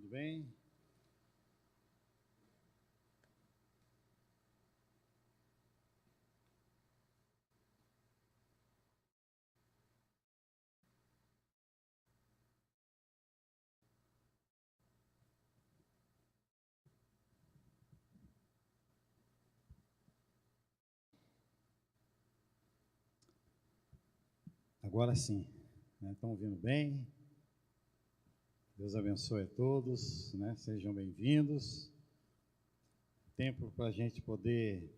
bem? Agora sim, né? Estão ouvindo bem? Deus abençoe a todos, né? Sejam bem-vindos. Tempo para a gente poder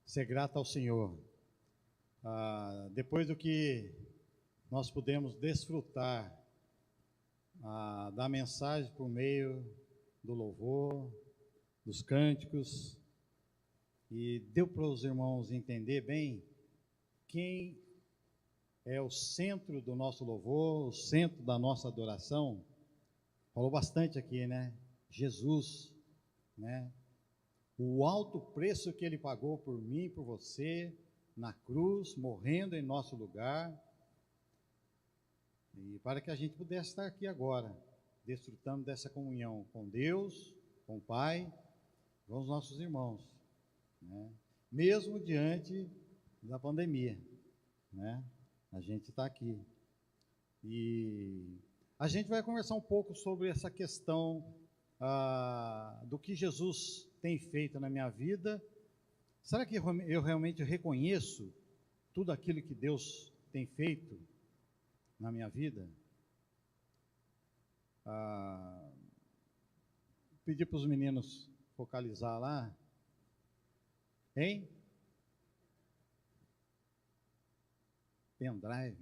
ser grato ao Senhor. Depois do que nós pudemos desfrutar da mensagem por meio do louvor, dos cânticos, e deu para os irmãos entender bem quem é o centro do nosso louvor, o centro da nossa adoração. Falou bastante aqui, né? Jesus, né? O alto preço que Ele pagou por mim e por você, na cruz, morrendo em nosso lugar, e para que a gente pudesse estar aqui agora, desfrutando dessa comunhão com Deus, com o Pai, com os nossos irmãos, né? Mesmo diante da pandemia, né? A gente está aqui. E a gente vai conversar um pouco sobre essa questão do que Jesus tem feito na minha vida. Será que eu realmente reconheço tudo aquilo que Deus tem feito na minha vida? Pedir para os meninos focalizar lá. Hein? Pendrive.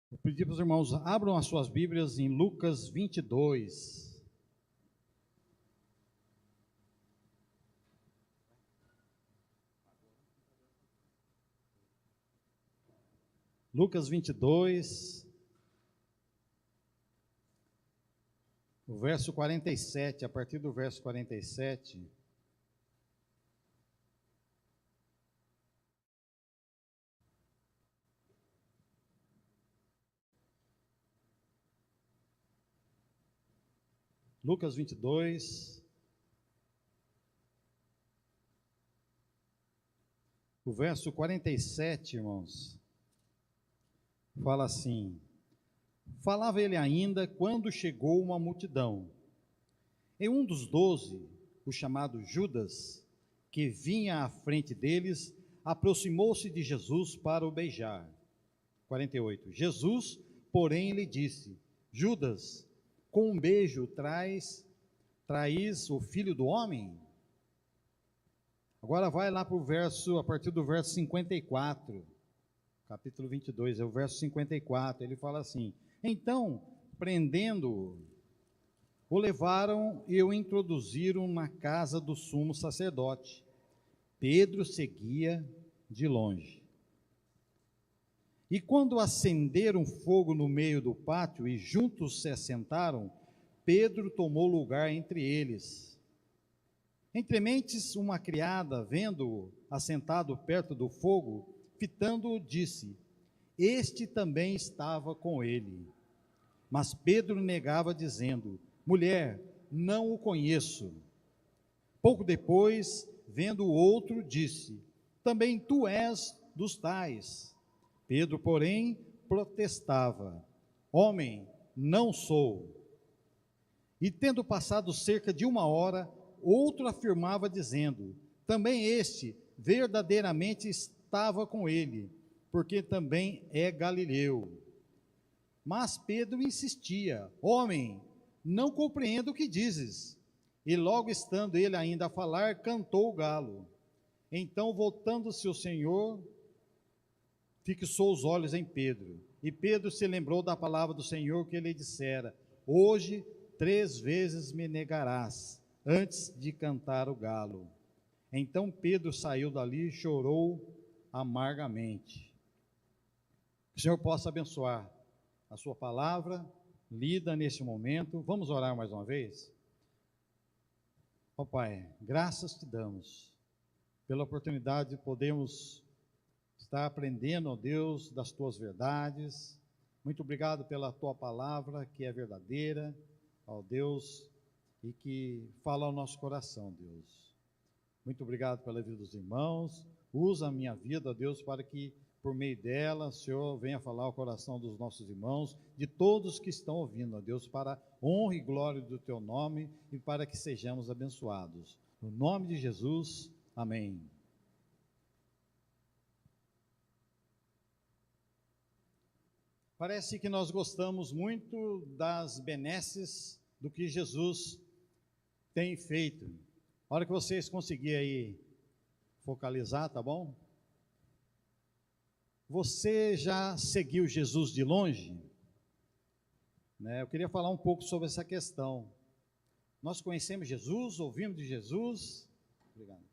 Vou pedir para os irmãos, abram as suas Bíblias em Lucas 22. Lucas 22, o verso 47, a partir do verso 47. Lucas 22, o verso 47, irmãos, fala assim: falava ele ainda quando chegou uma multidão. E um dos 12, o chamado Judas, que vinha à frente deles, aproximou-se de Jesus para o beijar. 48. Jesus, porém, lhe disse: Judas, com um beijo traís o Filho do Homem? Agora vai lá para o verso, a partir do verso 54, capítulo 22, é o verso 54, ele fala assim: então, prendendo-o, o levaram e o introduziram na casa do sumo sacerdote. Pedro seguia de longe. E quando acenderam fogo no meio do pátio e juntos se assentaram, Pedro tomou lugar entre eles. Entre mentes, uma criada, vendo-o assentado perto do fogo, fitando-o, disse: este também estava com ele. Mas Pedro negava, dizendo: mulher, não o conheço. Pouco depois, vendo o outro, disse: também tu és dos tais. Pedro, porém, protestava: homem, não sou. E tendo passado cerca de 1 hora, outro afirmava, dizendo: também este verdadeiramente estava com ele, porque também é galileu. Mas Pedro insistia: homem, não compreendo o que dizes. E logo estando ele ainda a falar, cantou o galo. Então, voltando-se o Senhor, fixou os olhos em Pedro. E Pedro se lembrou da palavra do Senhor que ele dissera: hoje 3 vezes me negarás, antes de cantar o galo. Então Pedro saiu dali e chorou amargamente. Que o Senhor possa abençoar a sua palavra, lida nesse momento. Vamos orar mais uma vez? Ó Pai, graças te damos pela oportunidade de podermos estar aprendendo, ó Deus, das tuas verdades, Muito obrigado pela tua palavra, que é verdadeira, ó Deus, e que fala ao nosso coração, Deus. Muito obrigado pela vida dos irmãos. Usa a minha vida, ó Deus, para que por meio dela, Senhor, venha falar ao coração dos nossos irmãos, de todos que estão ouvindo, ó Deus, para a honra e glória do teu nome e para que sejamos abençoados. No nome de Jesus, amém. Parece que nós gostamos muito das benesses do que Jesus tem feito. A hora que vocês conseguirem aí focalizar, tá bom? Você já seguiu Jesus de longe? Né? Eu queria falar um pouco sobre essa questão. Nós conhecemos Jesus, ouvimos de Jesus, obrigado,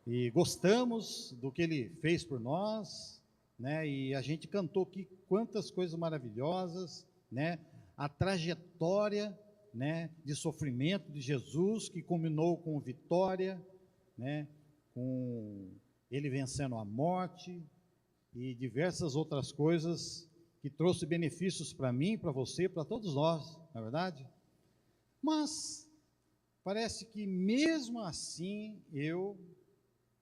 e gostamos do que Ele fez por nós, né? E a gente cantou aqui quantas coisas maravilhosas, né? A trajetória, né, de sofrimento de Jesus, que culminou com vitória, né, com Ele vencendo a morte e diversas outras coisas que trouxe benefícios para mim, para você, para todos nós, não é verdade? Mas parece que mesmo assim eu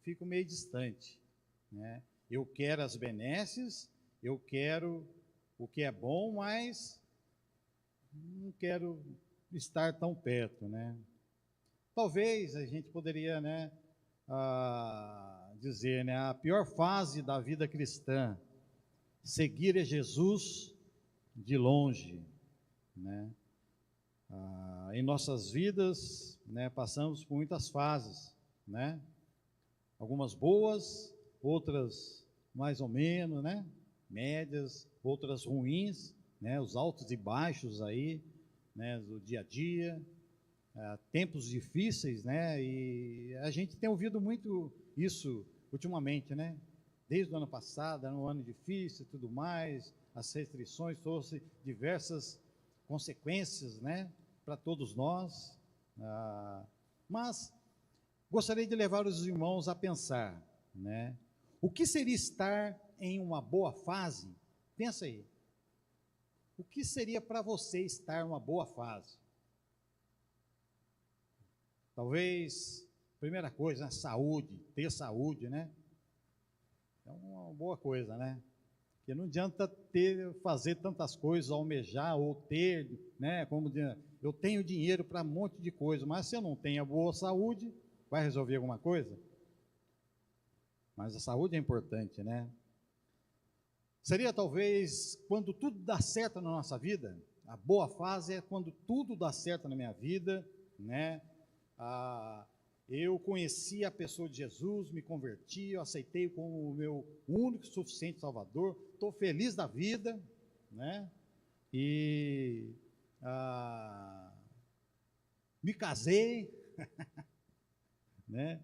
fico meio distante, né? Eu quero as benesses, eu quero o que é bom, mas não quero estar tão perto, né? Talvez a gente poderia, né, dizer, né, a pior fase da vida cristã, seguir a Jesus de longe, né? Em nossas vidas, né, passamos por muitas fases, né? Algumas boas, outras mais ou menos, né? Médias, outras ruins, né? Os altos e baixos aí, né? Do dia a dia, tempos difíceis, né? E a gente tem ouvido muito isso ultimamente, né? Desde o ano passado, era um ano difícil e tudo mais, as restrições trouxe diversas consequências, né, para todos nós, mas gostaria de levar os irmãos a pensar, né, o que seria estar em uma boa fase? Pensa aí, o que seria para você estar em uma boa fase? Talvez, primeira coisa, né, saúde, ter saúde, né, é uma boa coisa, né? Porque não adianta fazer tantas coisas, almejar ou ter, né? Como eu tenho dinheiro para um monte de coisa, mas se eu não tenho a boa saúde, vai resolver alguma coisa? Mas a saúde é importante, né? Seria talvez quando tudo dá certo na nossa vida. A boa fase é quando tudo dá certo na minha vida, né? Eu conheci a pessoa de Jesus, me converti, eu aceitei como o meu único e suficiente Salvador, estou feliz da vida, né? E me casei, né?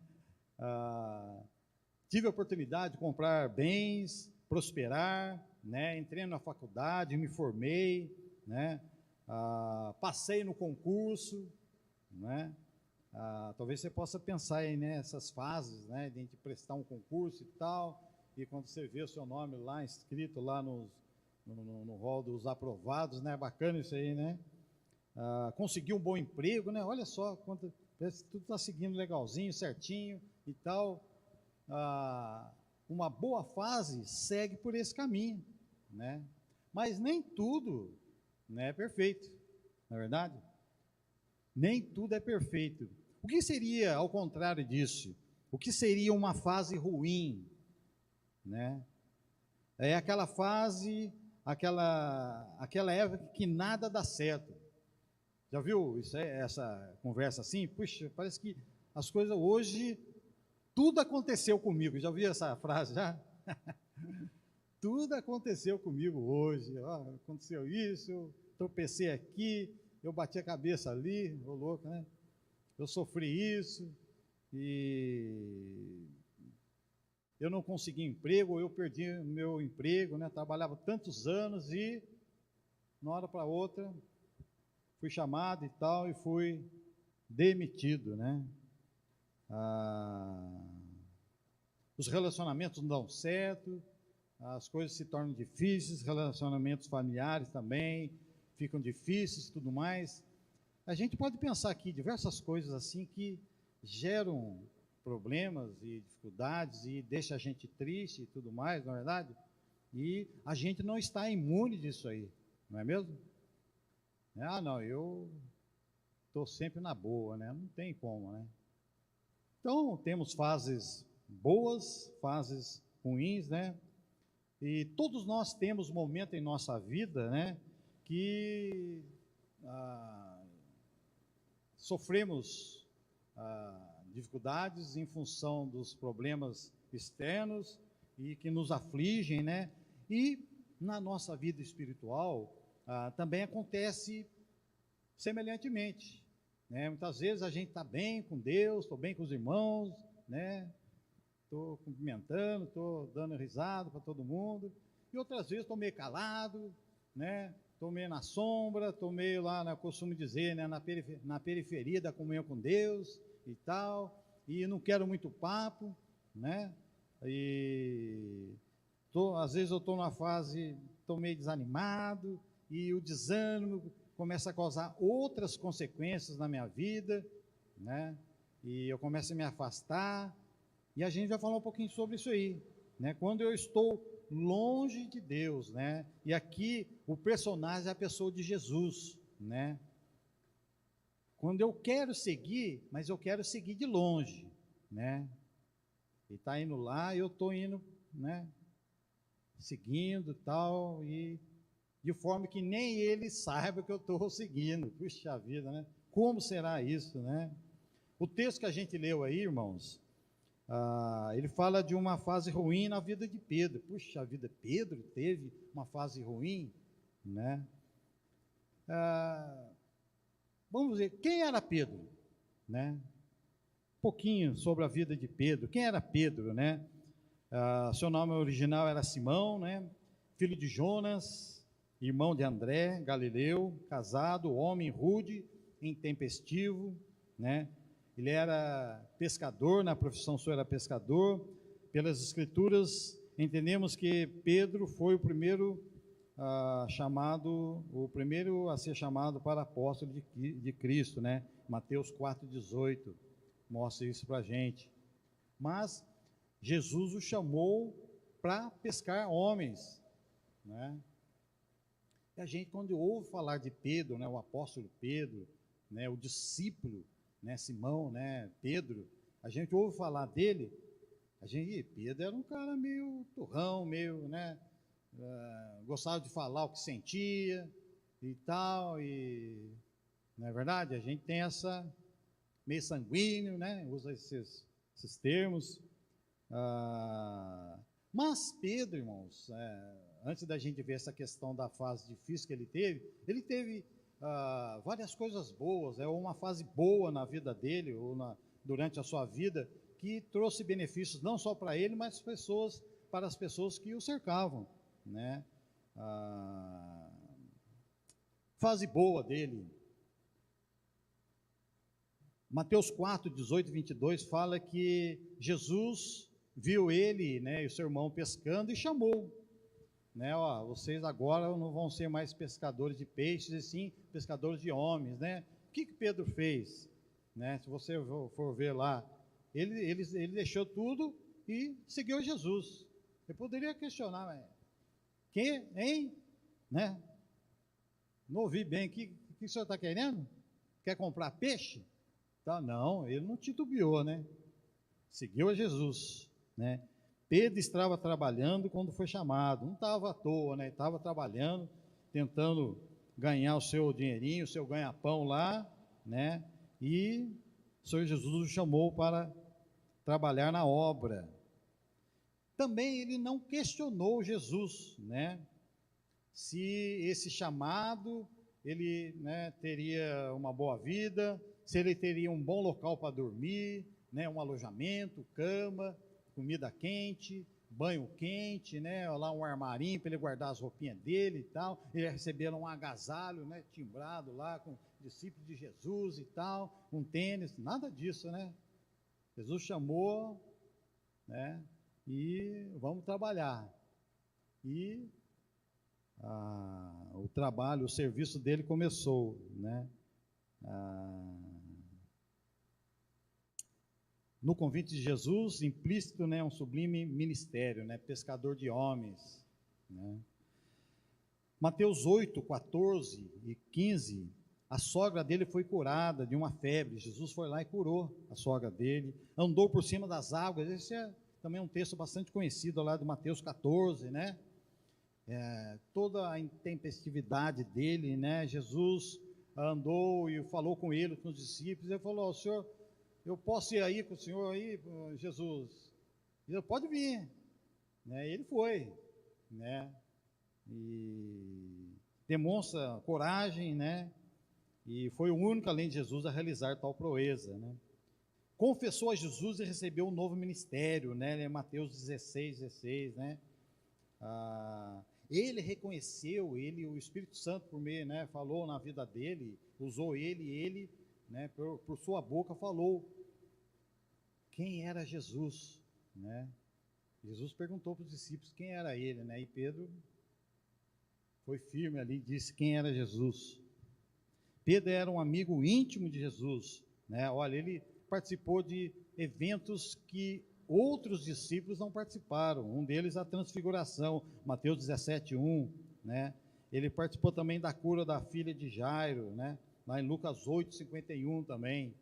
Tive a oportunidade de comprar bens, prosperar, né? Entrei na faculdade, me formei, né? Passei no concurso, né? Talvez você possa pensar aí nessas fases, né, de a gente prestar um concurso e tal, e quando você vê o seu nome lá escrito lá no rol dos aprovados, né, bacana isso aí, né? Conseguir um bom emprego, né? Olha só, parece que tudo está seguindo legalzinho, certinho e tal. Uma boa fase segue por esse caminho, né? Mas nem tudo, né, é perfeito, não é verdade? Nem tudo é perfeito. O que seria, ao contrário disso? O que seria uma fase ruim, né? É aquela fase, aquela época que nada dá certo. Já viu essa conversa assim? Puxa, parece que as coisas hoje, tudo aconteceu comigo. Já ouviu essa frase já? Tudo aconteceu comigo hoje. Aconteceu isso, eu tropecei aqui, eu bati a cabeça ali, ô louco, né? Eu sofri isso, e eu não consegui emprego, eu perdi o meu emprego, né? Trabalhava tantos anos e, de uma hora para outra, fui chamado e tal, e fui demitido, né? Os relacionamentos não dão certo, as coisas se tornam difíceis, relacionamentos familiares também ficam difíceis e tudo mais. A gente pode pensar aqui diversas coisas assim que geram problemas e dificuldades e deixa a gente triste e tudo mais, não é verdade? E a gente não está imune disso aí, não é mesmo? Ah, não, eu estou sempre na boa, né? Não tem como, né? Então, temos fases boas, fases ruins, né? E todos nós temos momentos em nossa vida, né? Que sofremos dificuldades em função dos problemas externos e que nos afligem, né? E na nossa vida espiritual também acontece semelhantemente, né? Muitas vezes a gente está bem com Deus, estou bem com os irmãos, né? Estou cumprimentando, estou dando risada para todo mundo, e outras vezes estou meio calado, né? Estou meio na sombra, estou meio lá, eu costumo dizer, né? Na periferia da comunhão com Deus e tal, e não quero muito papo, né? E às vezes eu estou numa fase, estou meio desanimado, e o desânimo começa a causar outras consequências na minha vida, né? E eu começo a me afastar, e a gente vai falar um pouquinho sobre isso aí, né? Quando eu estou longe de Deus, né? E aqui o personagem é a pessoa de Jesus, né? Quando eu quero seguir, mas eu quero seguir de longe, né? Ele está indo lá, eu estou indo, né? Seguindo tal, e de forma que nem ele saiba que eu estou seguindo. Puxa vida, né? Como será isso, né? O texto que a gente leu aí, irmãos, ele fala de uma fase ruim na vida de Pedro. Puxa vida, Pedro teve uma fase ruim, né? Vamos ver, quem era Pedro, né? Um pouquinho sobre a vida de Pedro. Quem era Pedro, né? Seu nome original era Simão, né? Filho de Jonas, irmão de André, Galileu, casado, homem rude, intempestivo, né? Ele era pescador, na profissão sua era pescador. Pelas escrituras, entendemos que Pedro foi o primeiro o primeiro a ser chamado para apóstolo de Cristo, né? Mateus 4,18 mostra isso para a gente. Mas Jesus o chamou para pescar homens, né? E a gente, quando ouve falar de Pedro, né, o apóstolo Pedro, né, o discípulo, né, Simão, né, Pedro, a gente ouve falar dele, Pedro era um cara meio turrão, meio, né, gostava de falar o que sentia e tal, e não é verdade? A gente tem essa, meio sanguíneo, né, usa esses termos, mas Pedro, irmãos, antes da gente ver essa questão da fase difícil que ele teve várias coisas boas, uma fase boa na vida dele, durante a sua vida, que trouxe benefícios não só para ele, mas para as pessoas que o cercavam, né? Fase boa dele. Mateus 4, 18 e 22 fala que Jesus viu ele, né, e o seu irmão pescando e chamou, né? Vocês agora não vão ser mais pescadores de peixes, e sim pescadores de homens, né? O que Pedro fez, né? Se você for ver lá, ele deixou tudo e seguiu Jesus. Eu poderia questionar, mas hein? Né? Não ouvi bem, o que o senhor está querendo? Quer comprar peixe? Tá, não, ele não titubeou, né? Seguiu a Jesus, né? Pedro estava trabalhando quando foi chamado, não estava à toa, né? Estava trabalhando, tentando ganhar o seu dinheirinho, o seu ganha-pão lá, né? E o Senhor Jesus o chamou para trabalhar na obra. Também ele não questionou Jesus, né? Se esse chamado, ele, né, teria uma boa vida, se ele teria um bom local para dormir, né, um alojamento, cama, comida quente, banho quente, né, lá um armarinho para ele guardar as roupinhas dele e tal. Ele receberam um agasalho, né, timbrado lá com discípulo de Jesus e tal, um tênis, nada disso, né? Jesus chamou, né, e vamos trabalhar. e o trabalho, o serviço dele começou, né? No convite de Jesus, implícito, né, um sublime ministério, né, pescador de homens, né? Mateus 8, 14 e 15, a sogra dele foi curada de uma febre. Jesus foi lá e curou a sogra dele, andou por cima das águas. Esse é também um texto bastante conhecido lá de Mateus 14, né? Toda a intempestividade dele, né? Jesus andou e falou com ele, com os discípulos. Ele falou: Senhor, eu posso ir aí com o senhor aí, Jesus? Ele: pode vir, né? Ele foi, né? E demonstra coragem, né? E foi o único, além de Jesus, a realizar tal proeza, né? Confessou a Jesus e recebeu um novo ministério, né? Mateus 16, 16, né? Ele reconheceu, o Espírito Santo, por meio, né? Falou na vida dele, usou ele, né? Por sua boca falou quem era Jesus, né? Jesus perguntou para os discípulos quem era ele, né? E Pedro foi firme ali, disse quem era Jesus. Pedro era um amigo íntimo de Jesus, né? Olha, ele participou de eventos que outros discípulos não participaram. Um deles a transfiguração, Mateus 17, 1, né? Ele participou também da cura da filha de Jairo, né? Lá em Lucas 8, 51 também.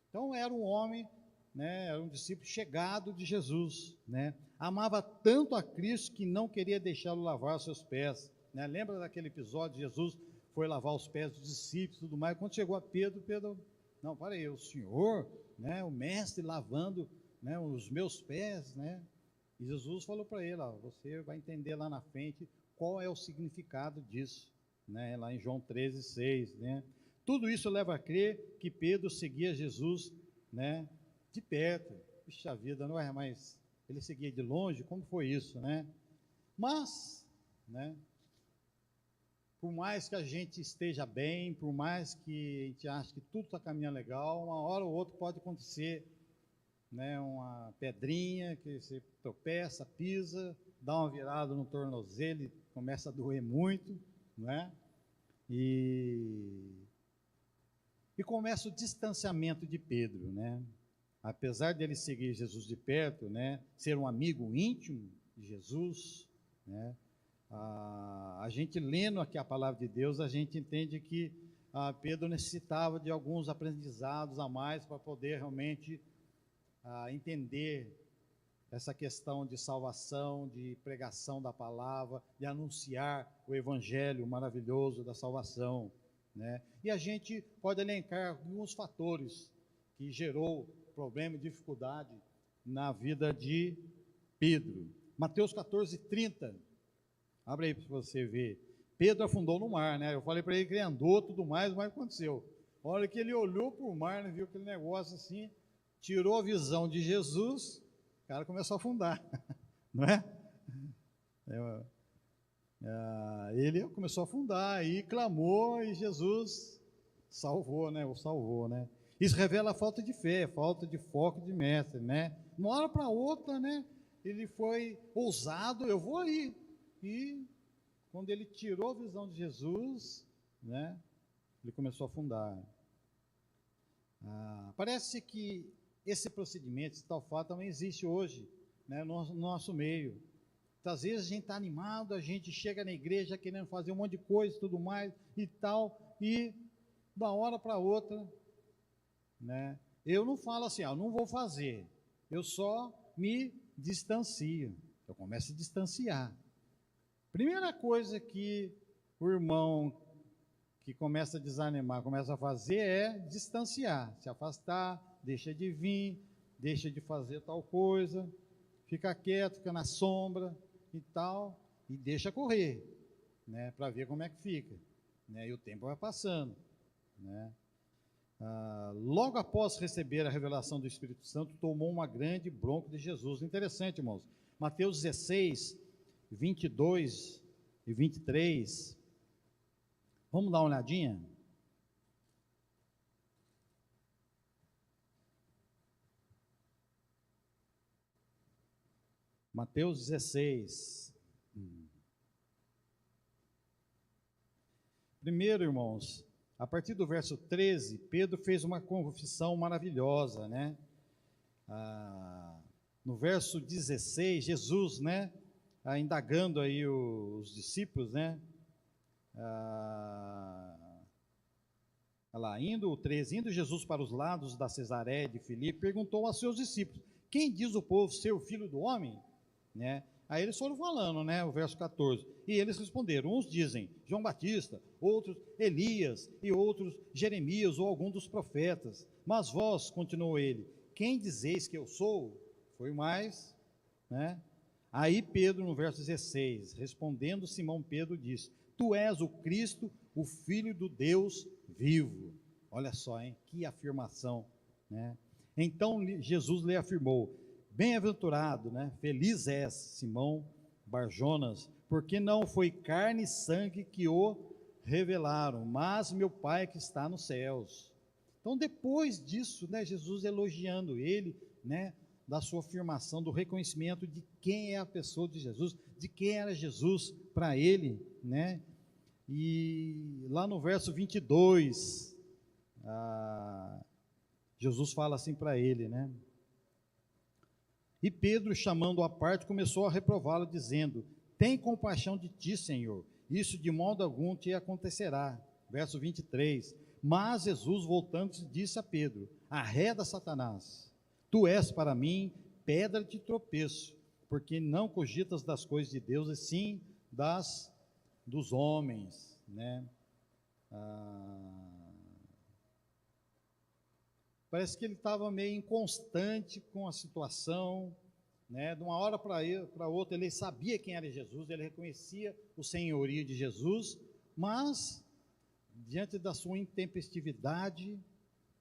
Então era um homem, né? Era um discípulo chegado de Jesus, né? Amava tanto a Cristo que não queria deixá-lo lavar seus pés, né? Lembra daquele episódio? Jesus foi lavar os pés dos discípulos e tudo mais. Quando chegou a Pedro, não, para aí, o Senhor, né, o mestre lavando, né, os meus pés, né? E Jesus falou para ele: ó, você vai entender lá na frente qual é o significado disso, né? Lá em João 13, 6, né? Tudo isso leva a crer que Pedro seguia Jesus, né, de perto. Puxa vida, não é? Mas ele seguia de longe, como foi isso, né? Mas, né, por mais que a gente esteja bem, por mais que a gente ache que tudo está caminhando legal, uma hora ou outra pode acontecer, né, uma pedrinha que você tropeça, pisa, dá uma virada no tornozelo e começa a doer muito, né? E começa o distanciamento de Pedro, né? Apesar de ele seguir Jesus de perto, né, ser um amigo íntimo de Jesus, né? A gente lendo aqui a palavra de Deus, a gente entende que Pedro necessitava de alguns aprendizados a mais para poder realmente entender essa questão de salvação, de pregação da palavra, de anunciar o evangelho maravilhoso da salvação, né? E a gente pode elencar alguns fatores que gerou problema e dificuldade na vida de Pedro. Mateus 14, 30. Abre aí para você ver. Pedro afundou no mar, né? Eu falei para ele que ele andou, tudo mais, mas aconteceu. A hora que ele olhou para o mar, né, viu aquele negócio assim, tirou a visão de Jesus, o cara começou a afundar, não é? Ele começou a afundar e clamou e Jesus salvou, né? O salvou, né? Isso revela a falta de fé, falta de foco de mestre, né? De uma hora para outra, né? Ele foi ousado, eu vou aí. E quando ele tirou a visão de Jesus, né, ele começou a afundar. Parece que esse procedimento, esse tal fato, também existe hoje, né, no nosso meio. Às vezes a gente está animado, a gente chega na igreja querendo fazer um monte de coisa e tudo mais e tal, e de uma hora para outra, né, eu não falo assim, não vou fazer, eu só me distancio, eu começo a distanciar. Primeira coisa que o irmão que começa a desanimar, começa a fazer é distanciar, se afastar, deixa de vir, deixa de fazer tal coisa, fica quieto, fica na sombra e tal, e deixa correr, né, para ver como é que fica, né, e o tempo vai passando, né. Logo após receber a revelação do Espírito Santo, tomou uma grande bronca de Jesus. Interessante, irmãos. Mateus 16, 22 e 23. Vamos dar uma olhadinha? Mateus 16. Primeiro, irmãos, a partir do verso 13, Pedro fez uma confissão maravilhosa, né? No verso 16, Jesus, né, indagando aí os discípulos, né? Olha lá, o 13, indo Jesus para os lados da Cesareia de Filipe, perguntou aos seus discípulos: quem diz o povo ser o filho do homem? Né? Aí eles foram falando, né, o verso 14, e eles responderam: uns dizem João Batista, outros Elias, e outros Jeremias ou algum dos profetas. Mas vós, continuou ele, quem dizeis que eu sou? Foi mais, né? Aí Pedro, no verso 16, respondendo Simão Pedro, disse: tu és o Cristo, o Filho do Deus vivo. Olha só, hein? Que afirmação, né? Então Jesus lhe afirmou: bem-aventurado, né? Feliz és, Simão Barjonas, porque não foi carne e sangue que o revelaram, mas meu Pai que está nos céus. Então, depois disso, né, Jesus elogiando ele, né, da sua afirmação, do reconhecimento de quem é a pessoa de Jesus, de quem era Jesus para ele, né? E lá no verso 22, Jesus fala assim para ele, né? E Pedro, chamando-o à parte, começou a reprová-lo, dizendo: tem compaixão de ti, Senhor, isso de modo algum te acontecerá. Verso 23, mas Jesus, voltando-se, disse a Pedro: arreda, Satanás, tu és para mim pedra de tropeço, porque não cogitas das coisas de Deus, e sim dos homens, né? Parece que ele estava meio inconstante com a situação, né? De uma hora para outra ele sabia quem era Jesus, ele reconhecia o senhorio de Jesus, mas diante da sua intempestividade,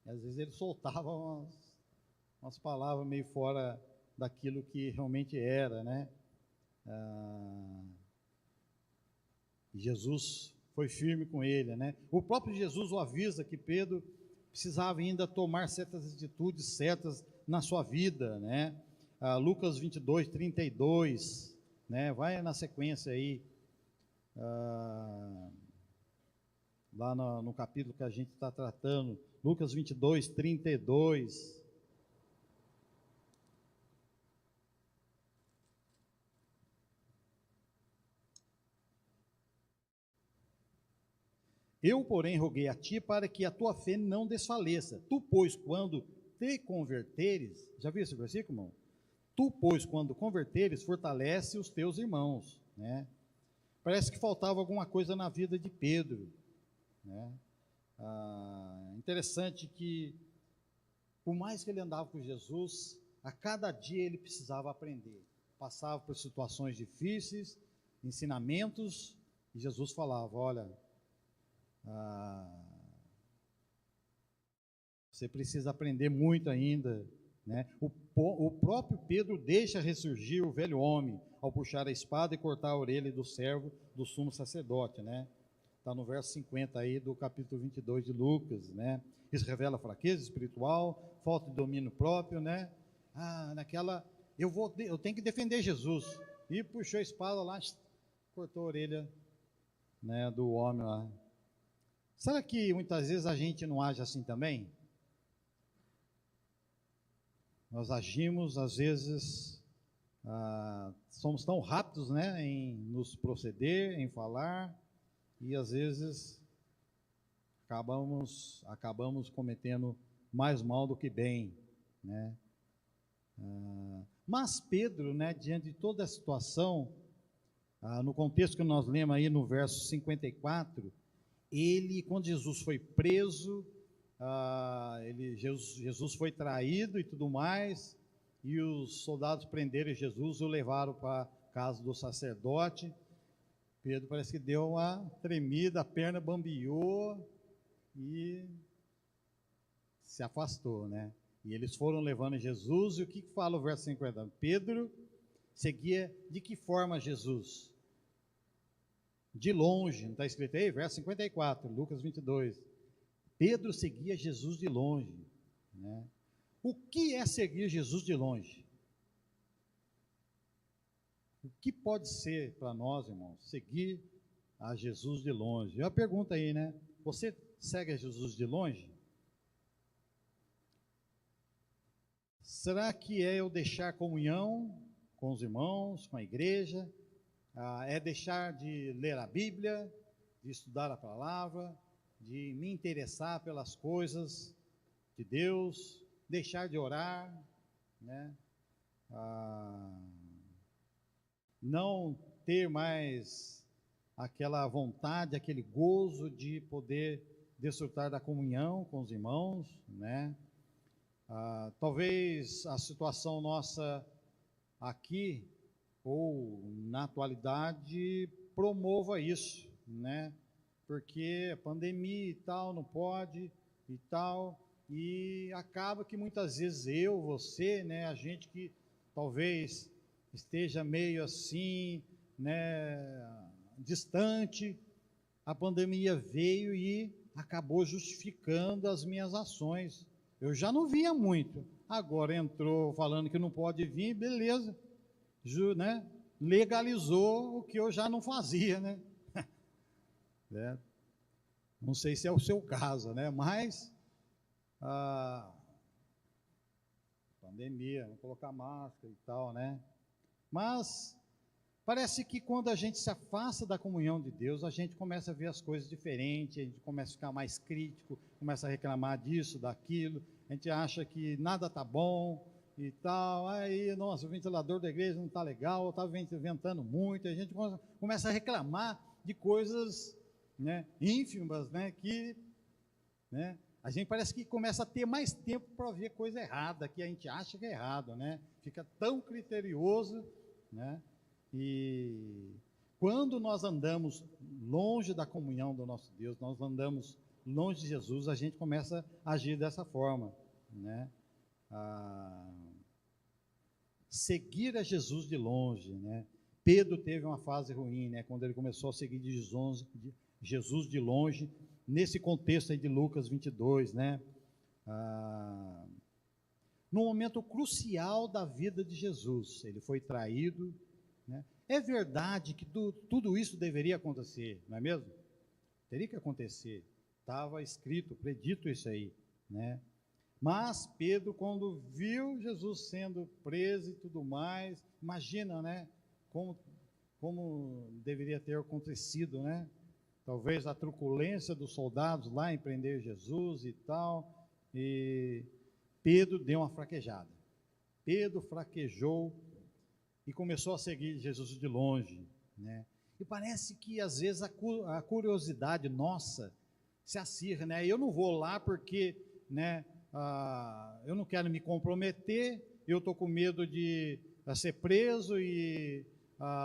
às vezes ele soltava umas palavras meio fora daquilo que realmente era, né? Jesus foi firme com ele, né? O próprio Jesus o avisa que Pedro precisava ainda tomar certas atitudes certas na sua vida, né? Lucas 22, 32, né? Vai na sequência aí, lá no capítulo que a gente está tratando, Lucas 22, 32. Eu, porém, roguei a ti para que a tua fé não desfaleça. Tu, pois, quando te converteres, já viu esse versículo, irmão? Tu, pois, quando converteres, fortalece os teus irmãos, né? Parece que faltava alguma coisa na vida de Pedro, né? Interessante que, por mais que ele andava com Jesus, a cada dia ele precisava aprender. Passava por situações difíceis, ensinamentos, e Jesus falava: olha, você precisa aprender muito ainda, né? O próprio Pedro deixa ressurgir o velho homem ao puxar a espada e cortar a orelha do servo do sumo sacerdote, né? Está no verso 50 aí do capítulo 22 de Lucas, né? Isso revela fraqueza espiritual, falta de domínio próprio, né? Eu tenho que defender Jesus. E puxou a espada lá, cortou a orelha, né, do homem lá. Será que muitas vezes a gente não age assim também? Nós agimos, às vezes, somos tão rápidos, né, em nos proceder, em falar, e às vezes acabamos cometendo mais mal do que bem, né? Mas Pedro, né, diante de toda a situação, no contexto que nós lemos aí no verso 54, quando Jesus foi preso, Jesus foi traído e tudo mais, e os soldados prenderam Jesus e o levaram para a casa do sacerdote. Pedro parece que deu uma tremida, a perna bambeou e se afastou, né? E eles foram levando Jesus, e o que fala o verso 50? Pedro seguia de que forma Jesus? De longe, não está escrito aí? Verso 54, Lucas 22. Pedro seguia Jesus de longe, né? O que é seguir Jesus de longe? O que pode ser para nós, irmãos, seguir a Jesus de longe. E a pergunta aí, né? Você segue a Jesus de longe? Será que é eu deixar comunhão com os irmãos, com a igreja? É deixar de ler a Bíblia, de estudar a palavra, de me interessar pelas coisas de Deus, deixar de orar, né? Não ter mais aquela vontade, aquele gozo de poder desfrutar da comunhão com os irmãos, né? Talvez a situação nossa aqui ou na atualidade promova isso, né? Porque a pandemia e tal, não pode e tal, e acaba que muitas vezes eu, você, né, a gente que talvez esteja meio assim, né, distante, a pandemia veio e acabou justificando as minhas ações. Eu já não via muito, agora entrou falando que não pode vir, beleza, né? Legalizou o que eu já não fazia, né? Não sei se é o seu caso, né? Mas a pandemia, vamos colocar máscara e tal, né? Mas parece que quando a gente se afasta da comunhão de Deus, a gente começa a ver as coisas diferentes, a gente começa a ficar mais crítico, começa a reclamar disso, daquilo, a gente acha que nada está bom e tal, aí, nossa, o ventilador da igreja não está legal, está ventando muito, a gente começa a reclamar de coisas, né, ínfimas, né, que, né, a gente parece que começa a ter mais tempo para ver coisa errada, que a gente acha que é errado, né, fica tão criterioso, né, e quando nós andamos longe da comunhão do nosso Deus, nós andamos longe de Jesus, a gente começa a agir dessa forma, né? Seguir a Jesus de longe, né? Pedro teve uma fase ruim, né? Quando ele começou a seguir Jesus de longe, nesse contexto aí de Lucas 22, né? No momento crucial da vida de Jesus, ele foi traído, né? É verdade que tudo isso deveria acontecer, não é mesmo? Teria que acontecer, estava escrito, predito isso aí, né? Mas Pedro, quando viu Jesus sendo preso e tudo mais, imagina, né? Como deveria ter acontecido, né? Talvez a truculência dos soldados lá em prender Jesus e tal, e Pedro deu uma fraquejada. Pedro fraquejou e começou a seguir Jesus de longe, né? E parece que às vezes a curiosidade nossa se acirra, né? Eu não vou lá porque, né, eu não quero me comprometer, eu estou com medo de ser preso e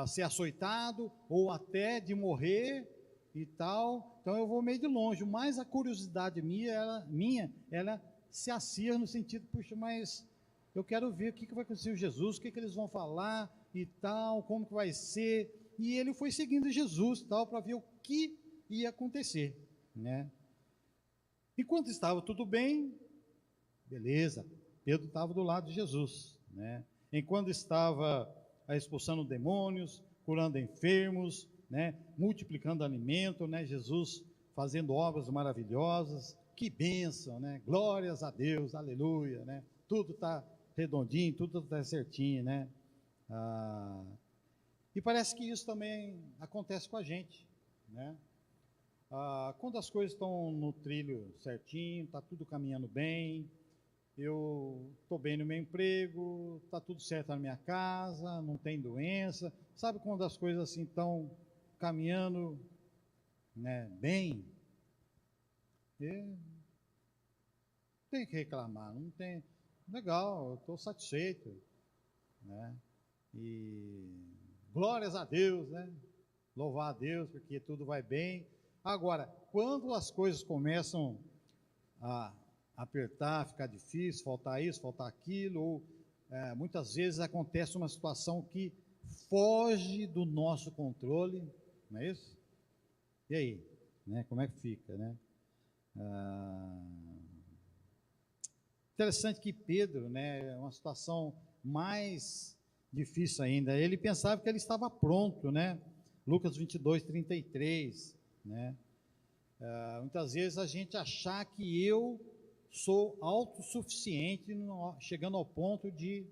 ser açoitado, ou até de morrer e tal, então eu vou meio de longe, mas a curiosidade minha, ela se acirra no sentido, puxa, mas eu quero ver o que vai acontecer com Jesus, o que eles vão falar e tal, como que vai ser, e ele foi seguindo Jesus tal, para ver o que ia acontecer, né? Enquanto estava tudo bem, beleza, Pedro estava do lado de Jesus, né? Enquanto estava expulsando demônios, curando enfermos, né? Multiplicando alimento, né? Jesus fazendo obras maravilhosas, que bênção, né? Glórias a Deus, aleluia, né? Tudo está redondinho, tudo está certinho, né? E parece que isso também acontece com a gente, né? Quando as coisas estão no trilho certinho, está tudo caminhando bem, eu estou bem no meu emprego, está tudo certo na minha casa, não tem doença, sabe quando as coisas assim estão caminhando, né, bem, tem que reclamar, não tem, legal, eu estou satisfeito, né, e glórias a Deus, né, louvar a Deus porque tudo vai bem. Agora, quando as coisas começam a apertar, ficar difícil, faltar isso, faltar aquilo, ou muitas vezes acontece uma situação que foge do nosso controle, não é isso? E aí, né, como é que fica, né? Interessante que Pedro, né, uma situação mais difícil ainda, ele pensava que ele estava pronto, né? Lucas 22, 33, né? Muitas vezes a gente achar que eu sou autossuficiente, chegando ao ponto de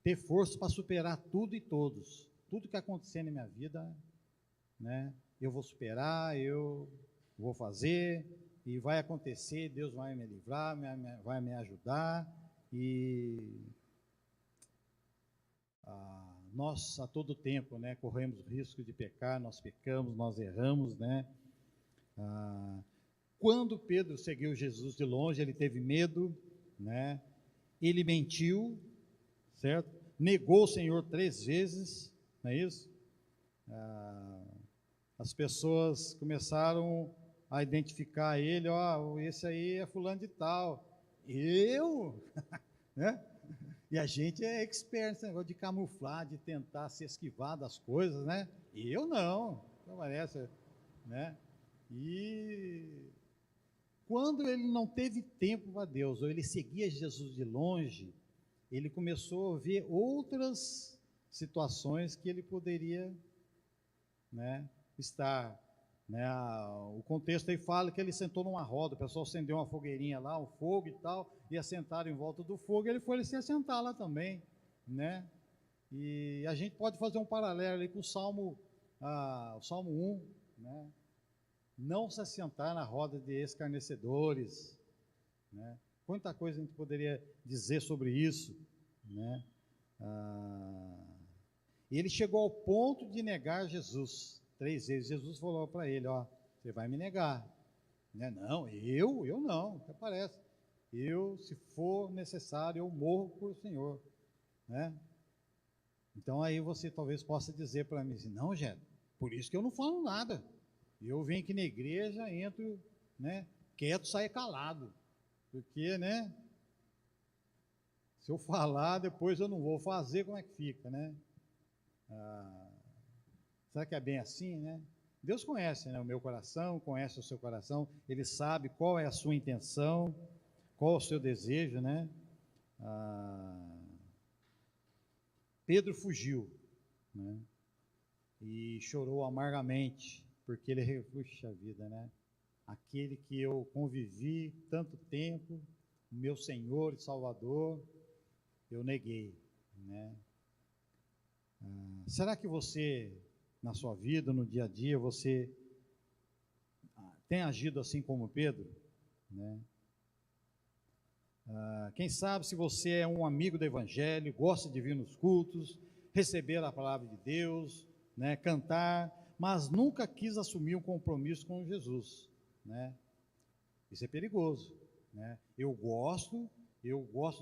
ter força para superar tudo e todos. Tudo que acontecer na minha vida, né? Eu vou superar, eu vou fazer, e vai acontecer, Deus vai me livrar, vai me ajudar, e nós a todo tempo, né, corremos risco de pecar, nós pecamos, nós erramos, né? Quando Pedro seguiu Jesus de longe, ele teve medo, né? Ele mentiu, certo? Negou o Senhor 3 vezes, não é isso? As pessoas começaram a identificar ele, ó, esse aí é fulano de tal. Eu? Né? E a gente é expert nesse negócio de camuflar, de tentar se esquivar das coisas, né? Eu não parece, né? E quando ele não teve tempo para Deus, ou ele seguia Jesus de longe, ele começou a ver outras situações que ele poderia, né, estar, né? O contexto aí fala que ele sentou numa roda, o pessoal acendeu uma fogueirinha lá, um fogo e tal, e assentaram em volta do fogo, ele foi se assentar lá também, né? E a gente pode fazer um paralelo aí com o Salmo 1, né? Não se assentar na roda de escarnecedores, né? Quanta coisa a gente poderia dizer sobre isso, né? Ele chegou ao ponto de negar Jesus 3 vezes. Jesus falou para ele, ó, você vai me negar, né? Não, eu não, até parece. Eu, se for necessário, eu morro por o Senhor, né? Então aí você talvez possa dizer para mim assim, não, Gé, por isso que eu não falo nada. Eu venho aqui na igreja, entro, né, quieto, saio calado, porque, né, se eu falar, depois eu não vou fazer, como é que fica, né? Será que é bem assim, né? Deus conhece, né, o meu coração, conhece o seu coração, Ele sabe qual é a sua intenção, qual é o seu desejo, né? Pedro fugiu, né? E chorou amargamente, porque ele, puxa vida, né? Aquele que eu convivi tanto tempo, meu Senhor e Salvador, eu neguei, né? Será que você, na sua vida, no dia a dia, você tem agido assim como Pedro, né? Quem sabe se você é um amigo do Evangelho, gosta de vir nos cultos, receber a palavra de Deus, né, cantar, mas nunca quis assumir um compromisso com Jesus, né? Isso é perigoso, né? Eu gosto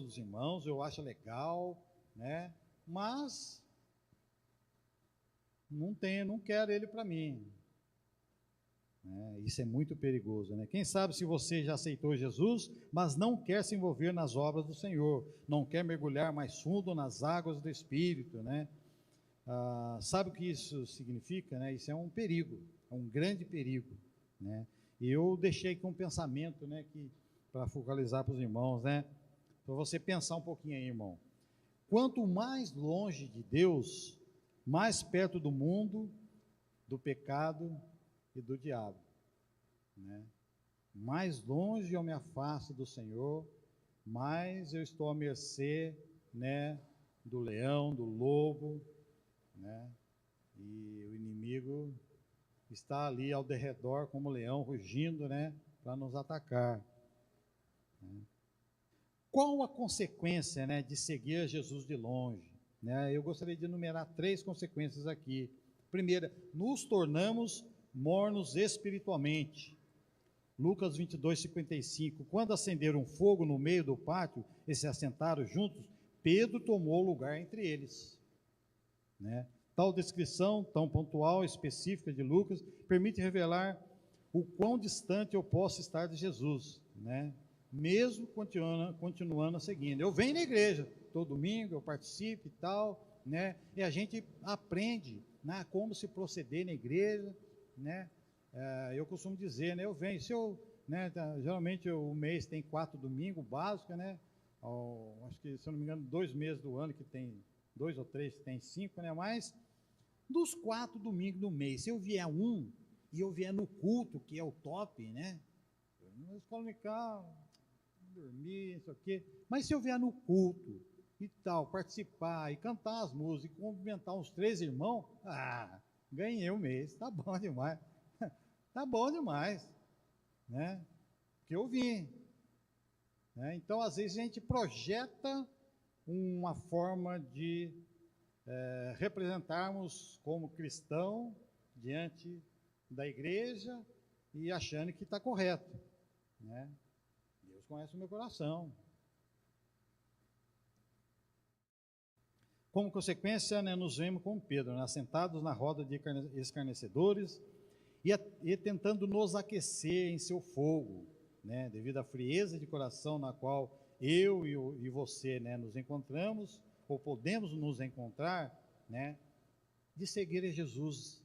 dos irmãos, eu acho legal, né? Mas não quero ele para mim, né? Isso é muito perigoso, né? Quem sabe se você já aceitou Jesus, mas não quer se envolver nas obras do Senhor, não quer mergulhar mais fundo nas águas do Espírito, né? Sabe o que isso significa, né? Isso é um perigo, é um grande perigo, né? E eu deixei aqui um pensamento, né, para focalizar para os irmãos, né? Para você pensar um pouquinho aí, irmão. Quanto mais longe de Deus, mais perto do mundo, do pecado e do diabo, né? Mais longe eu me afasto do Senhor, mais eu estou à mercê, né, do leão, do lobo, né? E o inimigo está ali ao derredor como leão rugindo, né, para nos atacar, né? Qual a consequência, né, de seguir Jesus de longe, né? Eu gostaria de enumerar 3 consequências aqui. Primeira, nos tornamos mornos espiritualmente. Lucas 22, 55. Quando acenderam um fogo no meio do pátio e se assentaram juntos, Pedro tomou lugar entre eles, né? Tal descrição, tão pontual e específica de Lucas, permite revelar o quão distante eu posso estar de Jesus, né? Mesmo continuando seguindo. Eu venho na igreja, todo domingo eu participo e tal, né? E a gente aprende, né, como se proceder na igreja, né? Eu costumo dizer, né, eu venho, né, geralmente o mês tem 4 domingos básicos, né? Acho que, se eu não me engano, 2 meses do ano que tem 2 ou 3 que tem 5, né? Mas Dos 4 domingos do mês, se eu vier um e eu vier no culto, que é o top, né? Na escola dominical, dormir, isso aqui. Mas se eu vier no culto e tal, participar e cantar as músicas, e cumprimentar uns 3 irmãos, ganhei o mês, tá bom demais. Tá bom demais, né? Porque eu vim. Né? Então, às vezes, a gente projeta uma forma de representarmos como cristão diante da igreja e achando que está correto. Né? Deus conhece o meu coração. Como consequência, né, nos vemos com Pedro, né, sentados na roda de escarnecedores e tentando nos aquecer em seu fogo, né, devido à frieza de coração na qual eu e você, né, nos encontramos, ou podemos nos encontrar, né, de seguir a Jesus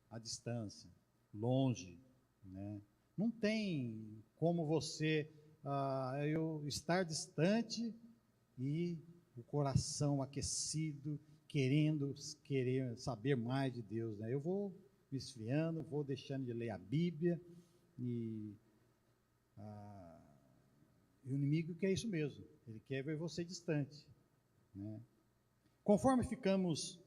à distância, longe. Né? Não tem como você eu estar distante e o coração aquecido, querendo saber mais de Deus. Né? Eu vou me esfriando, vou deixando de ler a Bíblia, e o inimigo quer isso mesmo, ele quer ver você distante. Né? Conforme ficamos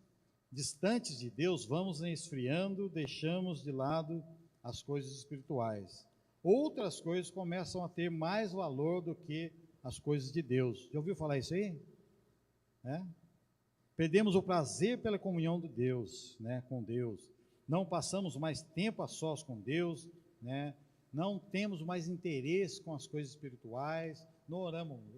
distantes de Deus, vamos esfriando, deixamos de lado as coisas espirituais. Outras coisas começam a ter mais valor do que as coisas de Deus. Já ouviu falar isso aí? Perdemos o prazer pela comunhão de Deus, né, com Deus. Não passamos mais tempo a sós com Deus, né? Não temos mais interesse com as coisas espirituais, não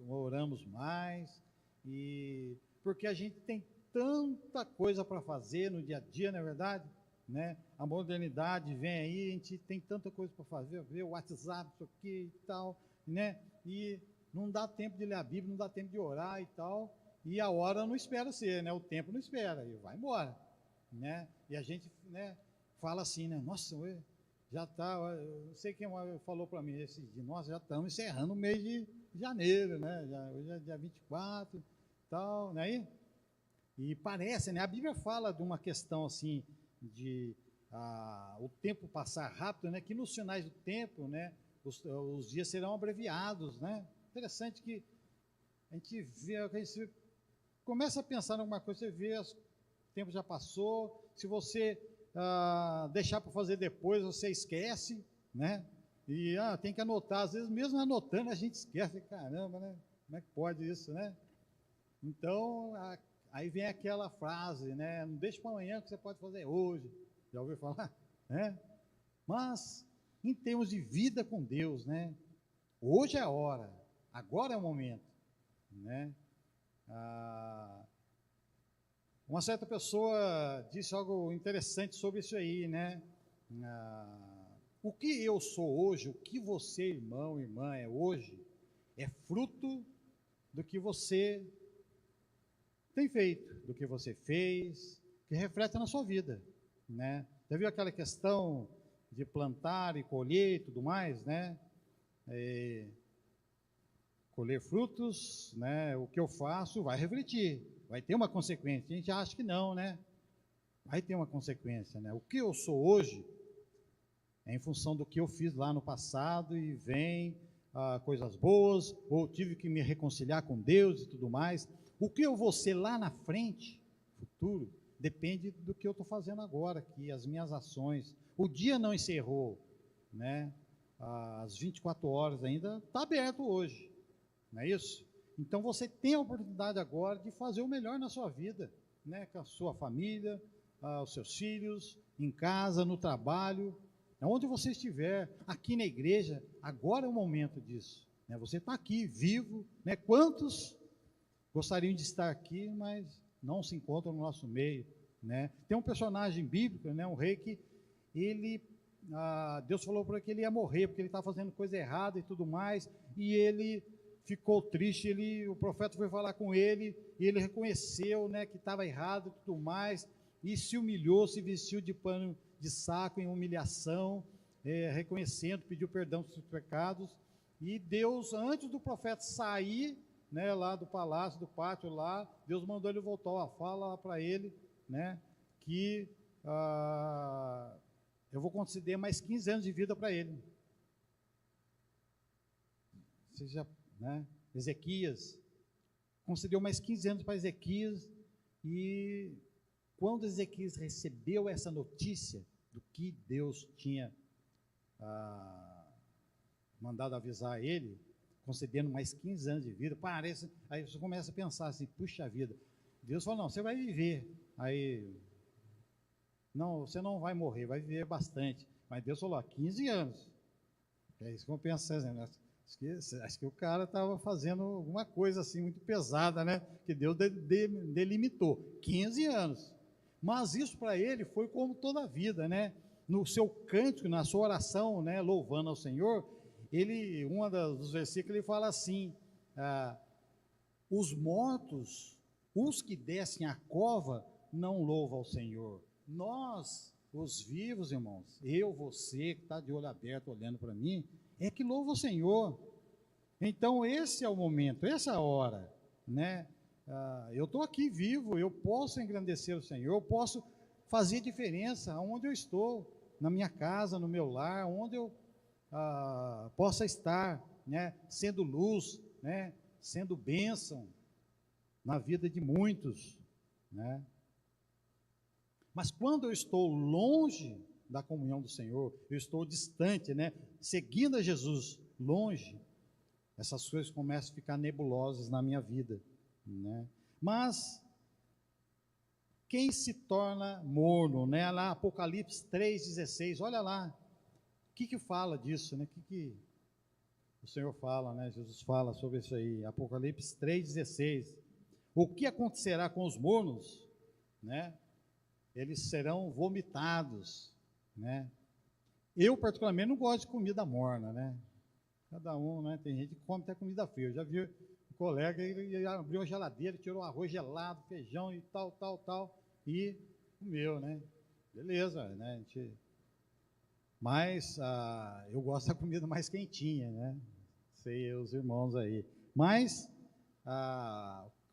oramos mais, e porque a gente tem tanta coisa para fazer no dia a dia, não é verdade? Né? A modernidade vem aí, a gente tem tanta coisa para fazer, ver o WhatsApp, isso aqui e tal, né? E não dá tempo de ler a Bíblia, não dá tempo de orar e tal, e a hora não espera ser, né? O tempo não espera, e vai embora, né? E a gente, né, fala assim, né? Nossa, já está, não sei quem falou para mim esse dia, nossa, já estamos encerrando o mês de janeiro, né? Hoje é dia 24 e tal, né? E parece, né? A Bíblia fala de uma questão assim, de o tempo passar rápido, né? Que nos finais do tempo, né? Os dias serão abreviados, né? Interessante que a gente vê, a gente começa a pensar em alguma coisa, você vê, o tempo já passou, se você deixar para fazer depois, você esquece, né? E tem que anotar, às vezes mesmo anotando a gente esquece, caramba, né? Como é que pode isso, né? Então, aí vem aquela frase, né? Não deixe para amanhã o que você pode fazer hoje. Já ouviu falar? Né? Mas, em termos de vida com Deus, né? Hoje é a hora, agora é o momento, né? Uma certa pessoa disse algo interessante sobre isso aí, né? O que eu sou hoje, o que você, irmão, irmã, é hoje, é fruto do que você tem feito, do que você fez, que reflete na sua vida, né? Já viu aquela questão de plantar e colher e tudo mais, né? Colher frutos, né? O que eu faço vai refletir, vai ter uma consequência. A gente acha que não, né? Vai ter uma consequência, né? O que eu sou hoje é em função do que eu fiz lá no passado e vem coisas boas, ou tive que me reconciliar com Deus e tudo mais. O que eu vou ser lá na frente, futuro, depende do que eu estou fazendo agora aqui, as minhas ações. O dia não encerrou, né? As 24 horas ainda está aberto hoje, não é isso? Então você tem a oportunidade agora de fazer o melhor na sua vida, né? Com a sua família, os seus filhos, em casa, no trabalho, onde você estiver, aqui na igreja, agora é o momento disso, né? Você está aqui, vivo, né? Quantos gostariam de estar aqui, mas não se encontram no nosso meio, né? Tem um personagem bíblico, né? Um rei que ele, Deus falou para ele que ele ia morrer, porque ele estava fazendo coisa errada e tudo mais, e ele ficou triste, o profeta foi falar com ele, e ele reconheceu, né, que estava errado e tudo mais, e se humilhou, se vestiu de pano de saco em humilhação, reconhecendo, pediu perdão dos seus pecados, e Deus, antes do profeta sair, né, lá do palácio, do pátio lá, Deus mandou ele voltar, fala para ele, né, que eu vou conceder mais 15 anos de vida para ele. Seja, né? Ezequias concedeu mais 15 anos para Ezequias, e quando Ezequias recebeu essa notícia do que Deus tinha mandado avisar ele, concedendo mais 15 anos de vida, parece, aí você começa a pensar assim, puxa vida, Deus falou, não, você vai viver, aí, não, você não vai morrer, vai viver bastante, mas Deus falou, 15 anos, é isso que eu penso, né? Acho que o cara estava fazendo alguma coisa assim muito pesada, né? Que Deus delimitou, 15 anos. Mas isso para ele foi como toda a vida, né? No seu cântico, na sua oração, né? Louvando ao Senhor, dos versículos ele fala assim: os mortos, os que descem à cova, não louvam ao Senhor. Nós, os vivos, irmãos, eu, você que está de olho aberto olhando para mim, é que louva o Senhor. Então esse é o momento, essa é a hora, né? Eu estou aqui vivo, eu posso engrandecer o Senhor, eu posso fazer diferença onde eu estou, na minha casa, no meu lar, onde eu possa estar, né? Sendo luz, né? Sendo bênção na vida de muitos, né? Mas quando eu estou longe da comunhão do Senhor, eu estou distante, né? Seguindo a Jesus longe, essas coisas começam a ficar nebulosas na minha vida, né? Mas quem se torna morno, né? Lá Apocalipse 3,16, olha lá, o que fala disso, né? O que o Senhor fala, né? Jesus fala sobre isso aí, Apocalipse 3,16. O que acontecerá com os mornos, né? Eles serão vomitados, né? Eu, particularmente, não gosto de comida morna, né? Cada um, né? Tem gente que come até comida fria. Eu já vi um colega, ele abriu a geladeira, tirou arroz gelado, feijão e tal, e comeu, né? Beleza, né? Mas eu gosto da comida mais quentinha, né? Sei os irmãos aí. Mas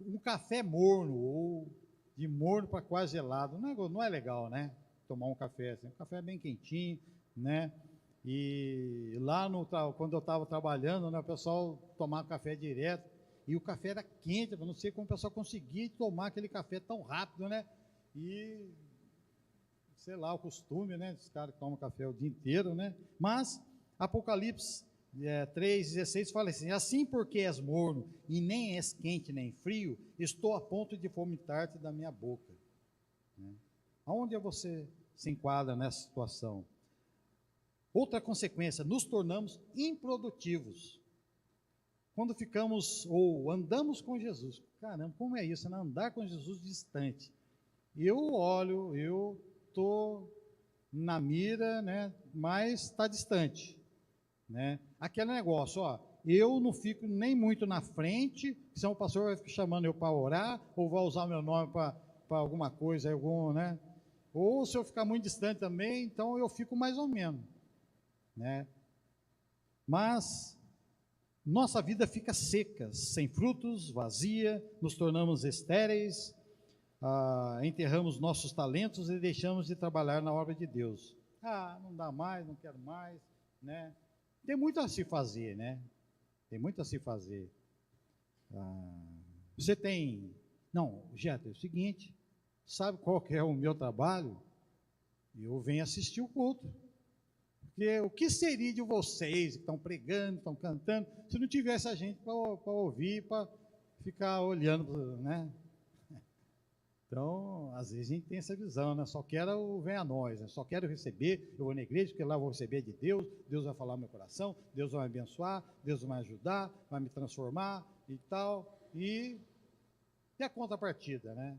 um café morno, ou de morno para quase gelado, não é legal, né? Tomar um café assim. Um café bem quentinho, né? E lá quando eu estava trabalhando, né, o pessoal tomava café direto, e o café era quente, eu não sei como o pessoal conseguia tomar aquele café tão rápido, né? E, sei lá, o costume, né? Os caras que tomam café o dia inteiro, né? Mas, Apocalipse 3,16 fala assim: assim porque és morno, e nem és quente nem frio, estou a ponto de vomitar-te da minha boca. Né? Aonde você se enquadra nessa situação? Outra consequência, nos tornamos improdutivos. Quando ficamos ou andamos com Jesus, caramba, como é isso, né? Andar com Jesus distante. Eu estou na mira, né? Mas está distante, né? Aquele negócio, ó, eu não fico nem muito na frente, senão o pastor vai ficar chamando eu para orar, ou vai usar meu nome para alguma coisa, né? Ou se eu ficar muito distante também, então eu fico mais ou menos. Né? Mas nossa vida fica seca, sem frutos, vazia, nos tornamos estéreis, enterramos nossos talentos e deixamos de trabalhar na obra de Deus. Não dá mais, não quero mais, né? Tem muito a se fazer, né? Tem muito a se fazer. Você tem... Não, Jeter, é o seguinte, sabe qual que é o meu trabalho? Eu venho assistir o culto. Porque o que seria de vocês que estão pregando, estão cantando, se não tivesse a gente para ouvir, para ficar olhando, né? Então, às vezes a gente tem essa visão, né? Só quero ver a nós, né? Só quero receber, eu vou na igreja, porque lá eu vou receber de Deus, Deus vai falar no meu coração, Deus vai me abençoar, Deus vai me ajudar, vai me transformar e tal. E a contrapartida, né?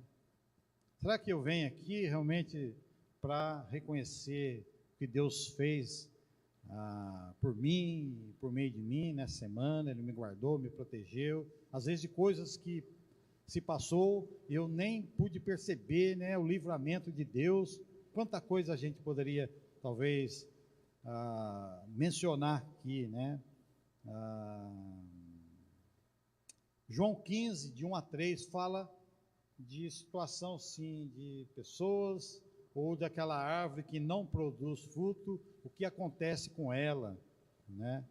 Será que eu venho aqui realmente para reconhecer que Deus fez por mim, por meio de mim nessa semana? Ele me guardou, me protegeu, às vezes de coisas que se passou, eu nem pude perceber, né, o livramento de Deus. Quanta coisa a gente poderia talvez mencionar aqui, né? João 15, de 1 a 3, fala de situação sim, de pessoas ou daquela árvore que não produz fruto, o que acontece com ela, né?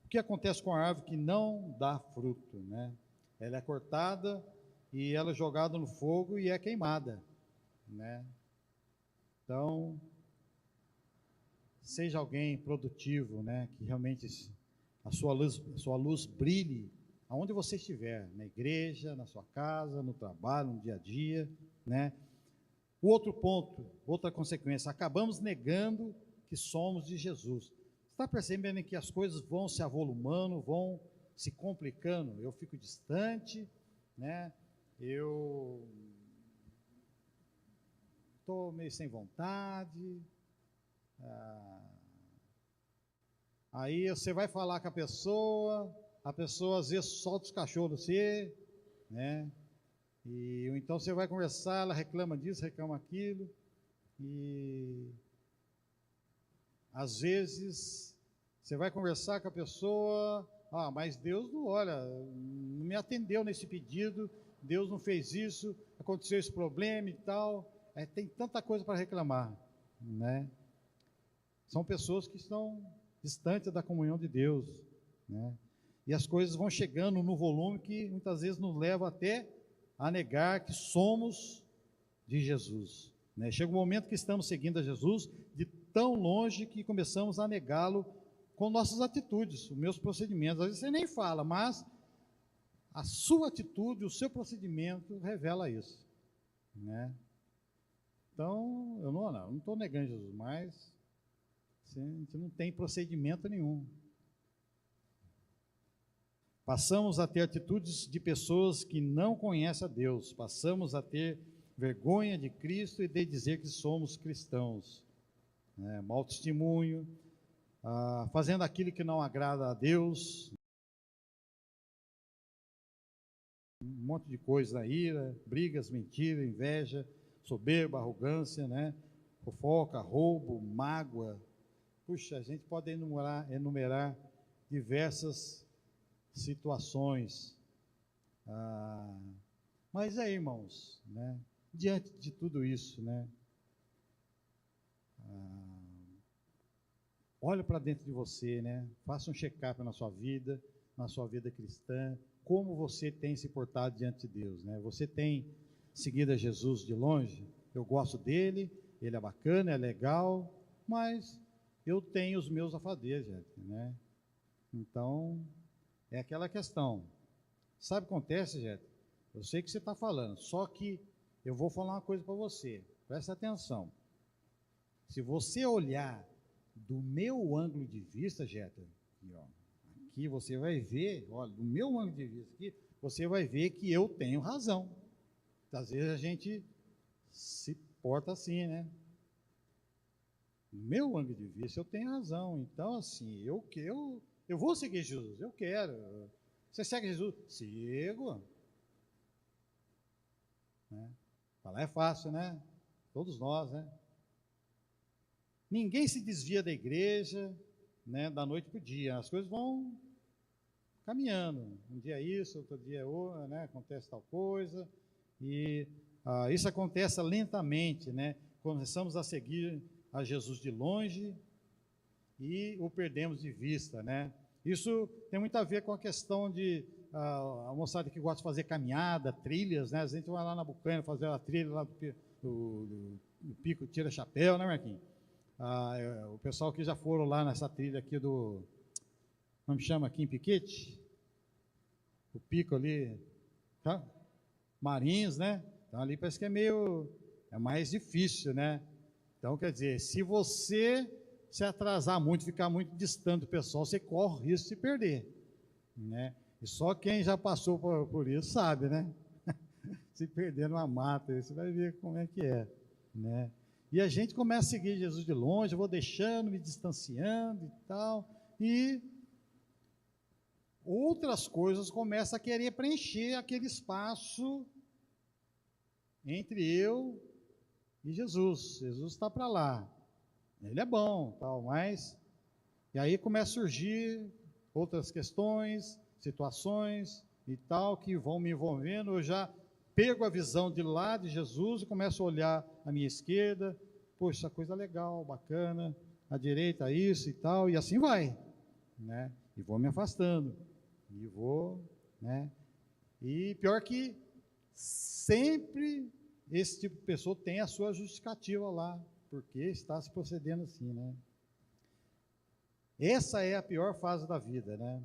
O que acontece com a árvore que não dá fruto, né? Ela é cortada e ela é jogada no fogo e é queimada, né? Então, seja alguém produtivo, né? Que realmente a sua luz brilhe aonde você estiver, na igreja, na sua casa, no trabalho, no dia a dia, né? O outro ponto, outra consequência, acabamos negando que somos de Jesus. Está percebendo que as coisas vão se avolumando, vão se complicando? Eu fico distante, né? Eu estou meio sem vontade. Aí você vai falar com a pessoa às vezes solta os cachorros você, né? E então você vai conversar, ela reclama disso, reclama aquilo, e às vezes você vai conversar com a pessoa, mas Deus não, olha, não me atendeu nesse pedido, Deus não fez isso, aconteceu esse problema e tal, tem tanta coisa para reclamar, né? São pessoas que estão distantes da comunhão de Deus, né? E as coisas vão chegando no volume que muitas vezes nos leva até a negar que somos de Jesus, né? Chega um momento que estamos seguindo a Jesus de tão longe que começamos a negá-lo com nossas atitudes, os meus procedimentos. Às vezes você nem fala, mas a sua atitude, o seu procedimento revela isso, né? Então, eu não estou negando Jesus, mas a gente não tem procedimento nenhum. Passamos a ter atitudes de pessoas que não conhecem a Deus. Passamos a ter vergonha de Cristo e de dizer que somos cristãos, né? Mau testemunho, fazendo aquilo que não agrada a Deus, um monte de coisa, ira, brigas, mentira, inveja, soberba, arrogância, né? Fofoca, roubo, mágoa. Puxa, a gente pode enumerar diversas situações. Mas aí, irmãos, né? Diante de tudo isso, né? Olha para dentro de você, né? Faça um check-up na sua vida cristã, como você tem se portado diante de Deus, né? Você tem seguido a Jesus de longe? Eu gosto dele, ele é bacana, é legal, mas eu tenho os meus afazeres, gente, né? Então, é aquela questão. Sabe o que acontece, gente? Eu sei que você está falando, só que eu vou falar uma coisa para você. Presta atenção. Se você olhar do meu ângulo de vista, Jéter, aqui você vai ver, olha, do meu ângulo de vista aqui, você vai ver que eu tenho razão. Às vezes a gente se porta assim, né? Do meu ângulo de vista, eu tenho razão. Então, assim, eu vou seguir Jesus, eu quero. Você segue Jesus? Sigo. Né? Falar é fácil, né? Todos nós, né? Ninguém se desvia da igreja, né, da noite para o dia. As coisas vão caminhando. Um dia é isso, outro dia é outro, né? Acontece tal coisa. E isso acontece lentamente, né? Começamos a seguir a Jesus de longe e o perdemos de vista, né? Isso tem muito a ver com a questão de a moçada que gosta de fazer caminhada, trilhas, né? A gente vai lá na Bucanha fazer a trilha lá do Pico Tira Chapéu, né, Marquinhos? O pessoal que já foram lá nessa trilha aqui como chama aqui em Piquete? O pico ali, tá? Marinhos, né? Então ali parece que é mais difícil, né? Então, quer dizer, se você se atrasar muito, ficar muito distante do pessoal, você corre o risco de se perder, né? E só quem já passou por isso sabe, né? Se perder numa mata, você vai ver como é que é, né? E a gente começa a seguir Jesus de longe, eu vou deixando, me distanciando e tal, e outras coisas começam a querer preencher aquele espaço entre eu e Jesus. Jesus está para lá, ele é bom, tal, mas e aí começa a surgir outras questões, situações e tal que vão me envolvendo. Eu já perco a visão de lá de Jesus e começo a olhar à minha esquerda, poxa, coisa legal, bacana, à direita isso e tal, e assim vai, né? E vou me afastando, e vou, né? E pior que sempre esse tipo de pessoa tem a sua justificativa lá, porque está se procedendo assim, né? Essa é a pior fase da vida, né?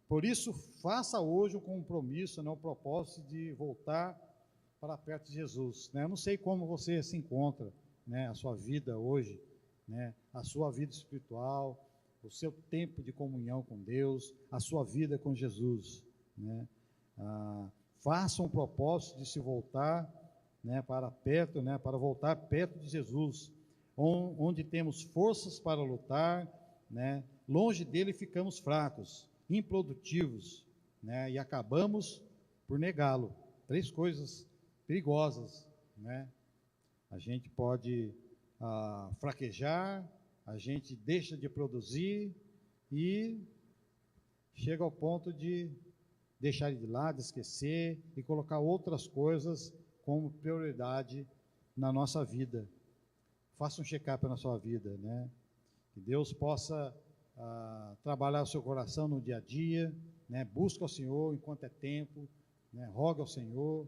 Por isso, faça hoje um compromisso, né, um propósito de voltar para perto de Jesus, né? Eu não sei como você se encontra, né, a sua vida hoje, né, a sua vida espiritual, o seu tempo de comunhão com Deus, a sua vida com Jesus, né? Faça um propósito de se voltar, né, para perto, né, para voltar perto de Jesus, onde temos forças para lutar, né? Longe dele ficamos fracos, improdutivos, né, e acabamos por negá-lo. 3 coisas perigosas, né? A gente pode fraquejar, a gente deixa de produzir e chega ao ponto de deixar de lado, esquecer e colocar outras coisas como prioridade na nossa vida. Faça um check-up na sua vida, né? Que Deus possa trabalhar o seu coração no dia a dia, né? Busque ao Senhor enquanto é tempo, né? Rogue ao Senhor,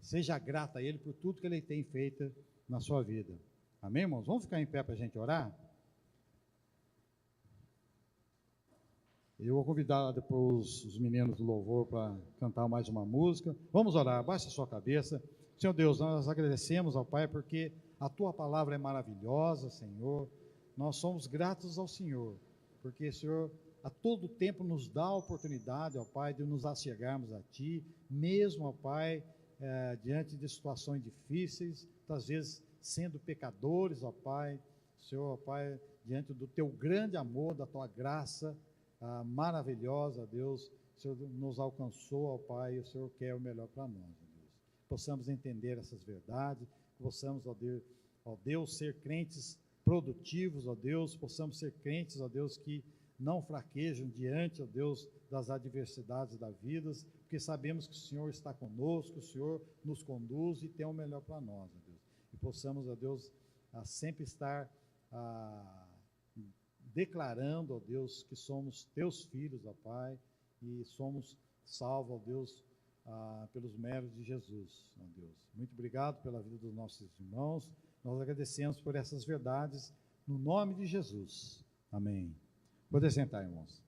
seja grato a Ele por tudo que Ele tem feito na sua vida. Amém, irmãos? Vamos ficar em pé para a gente orar? Eu vou convidar depois os meninos do louvor para cantar mais uma música. Vamos orar, baixe a sua cabeça. Senhor Deus, nós agradecemos ao Pai porque a Tua palavra é maravilhosa, Senhor. Nós somos gratos ao Senhor, porque, Senhor, a todo tempo nos dá a oportunidade, ó Pai, de nos achegarmos a Ti, mesmo, ó Pai, diante de situações difíceis, às vezes sendo pecadores, ó Pai, Senhor, ó Pai, diante do Teu grande amor, da Tua graça maravilhosa, Deus, o Senhor nos alcançou, ó Pai, e o Senhor quer o melhor para nós, ó Deus. Possamos entender essas verdades, possamos, ó Deus, ser crentes produtivos, ó Deus, possamos ser crentes, ó Deus, que não fraquejam diante, ó Deus, das adversidades da vida, porque sabemos que o Senhor está conosco, o Senhor nos conduz e tem o melhor para nós, ó Deus. E possamos, ó Deus, sempre estar declarando, ó Deus, que somos Teus filhos, ó Pai, e somos salvos, ó Deus, pelos méritos de Jesus, ó Deus. Muito obrigado pela vida dos nossos irmãos, nós agradecemos por essas verdades, no nome de Jesus. Amém. Pode sentar, irmãos.